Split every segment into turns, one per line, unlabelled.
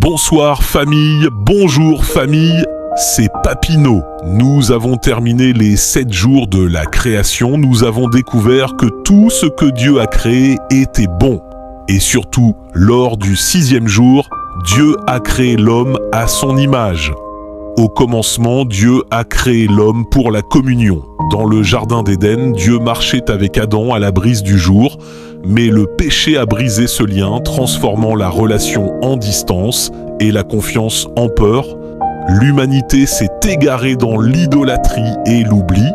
Bonsoir famille, bonjour famille, c'est Papineau. Nous avons terminé les 7 jours de la création, nous avons découvert que tout ce que Dieu a créé était bon. Et surtout, lors du 6e jour, Dieu a créé l'homme à son image. Au commencement, Dieu a créé l'homme pour la communion. Dans le jardin d'Éden, Dieu marchait avec Adam à la brise du jour, mais le péché a brisé ce lien, transformant la relation en distance et la confiance en peur. L'humanité s'est égarée dans l'idolâtrie et l'oubli.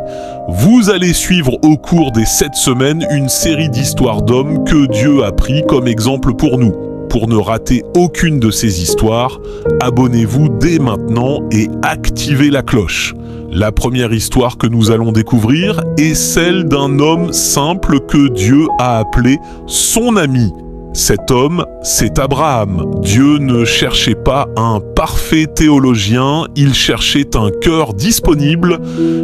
Vous allez suivre au cours des 7 semaines une série d'histoires d'hommes que Dieu a pris comme exemple pour nous. Pour ne rater aucune de ces histoires, abonnez-vous dès maintenant et activez la cloche. La première histoire que nous allons découvrir est celle d'un homme simple que Dieu a appelé son ami. Cet homme, c'est Abraham. Dieu ne cherchait pas un parfait théologien, il cherchait un cœur disponible.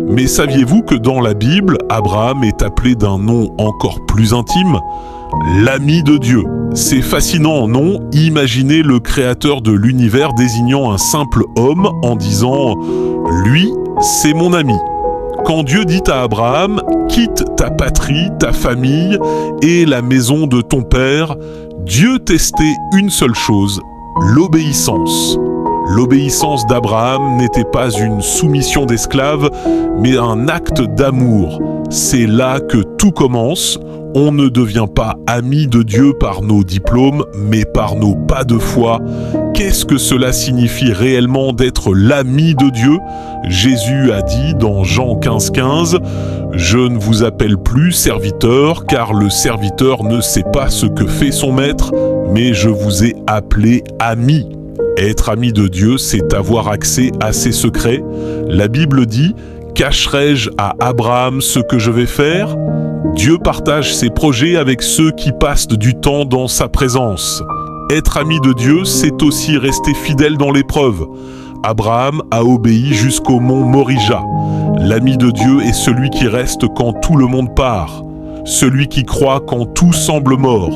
Mais saviez-vous que dans la Bible, Abraham est appelé d'un nom encore plus intime ? L'ami de Dieu. C'est fascinant, non ? Imaginez le créateur de l'univers désignant un simple homme en disant « Lui, c'est mon ami ». Quand Dieu dit à Abraham « Quitte ta patrie, ta famille et la maison de ton père », Dieu testait une seule chose, l'obéissance. L'obéissance d'Abraham n'était pas une soumission d'esclave, mais un acte d'amour. C'est là que tout commence. On ne devient pas ami de Dieu par nos diplômes, mais par nos pas de foi. Qu'est-ce que cela signifie réellement d'être l'ami de Dieu ? Jésus a dit dans Jean 15,15 « Je ne vous appelle plus serviteur, car le serviteur ne sait pas ce que fait son maître, mais je vous ai appelé ami. » Être ami de Dieu, c'est avoir accès à ses secrets. La Bible dit « Cacherai-je à Abraham ce que je vais faire ?» Dieu partage ses projets avec ceux qui passent du temps dans sa présence. Être ami de Dieu, c'est aussi rester fidèle dans l'épreuve. Abraham a obéi jusqu'au mont Morija. L'ami de Dieu est celui qui reste quand tout le monde part, celui qui croit quand tout semble mort.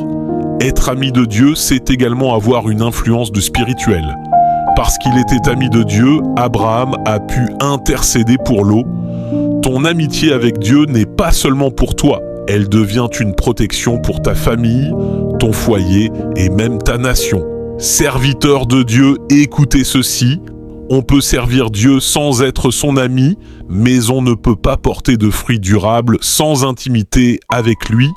Être ami de Dieu, c'est également avoir une influence de spirituel. Parce qu'il était ami de Dieu, Abraham a pu intercéder pour l'eau. Ton amitié avec Dieu n'est pas seulement pour toi, elle devient une protection pour ta famille, ton foyer et même ta nation. Serviteur de Dieu, écoutez ceci, on peut servir Dieu sans être son ami, mais on ne peut pas porter de fruits durables sans intimité avec lui.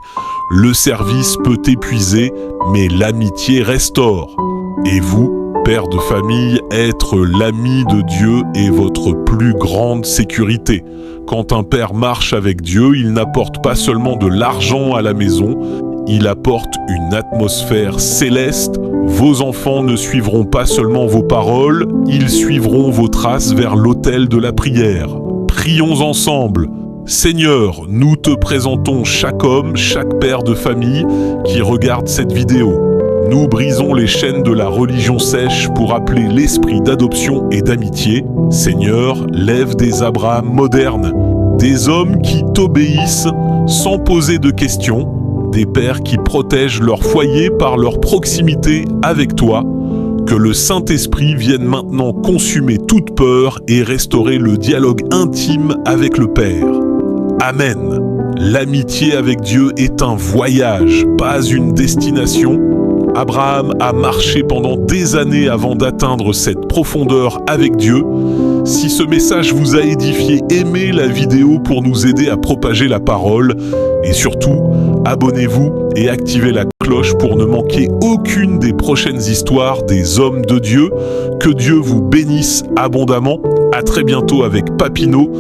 Le service peut épuiser, mais l'amitié restaure. Et vous, père de famille, être l'ami de Dieu est votre plus grande sécurité. Quand un père marche avec Dieu, il n'apporte pas seulement de l'argent à la maison, il apporte une atmosphère céleste. Vos enfants ne suivront pas seulement vos paroles, ils suivront vos traces vers l'autel de la prière. Prions ensemble. Seigneur, nous te présentons chaque homme, chaque père de famille qui regarde cette vidéo. Nous brisons les chaînes de la religion sèche pour appeler l'esprit d'adoption et d'amitié. Seigneur, lève des Abraham modernes, des hommes qui t'obéissent sans poser de questions, des pères qui protègent leur foyer par leur proximité avec toi. Que le Saint-Esprit vienne maintenant consumer toute peur et restaurer le dialogue intime avec le Père. Amen. L'amitié avec Dieu est un voyage, pas une destination. Abraham a marché pendant des années avant d'atteindre cette profondeur avec Dieu. Si ce message vous a édifié, aimez la vidéo pour nous aider à propager la parole. Et surtout, abonnez-vous et activez la cloche pour ne manquer aucune des prochaines histoires des hommes de Dieu. Que Dieu vous bénisse abondamment. À très bientôt avec Papineau.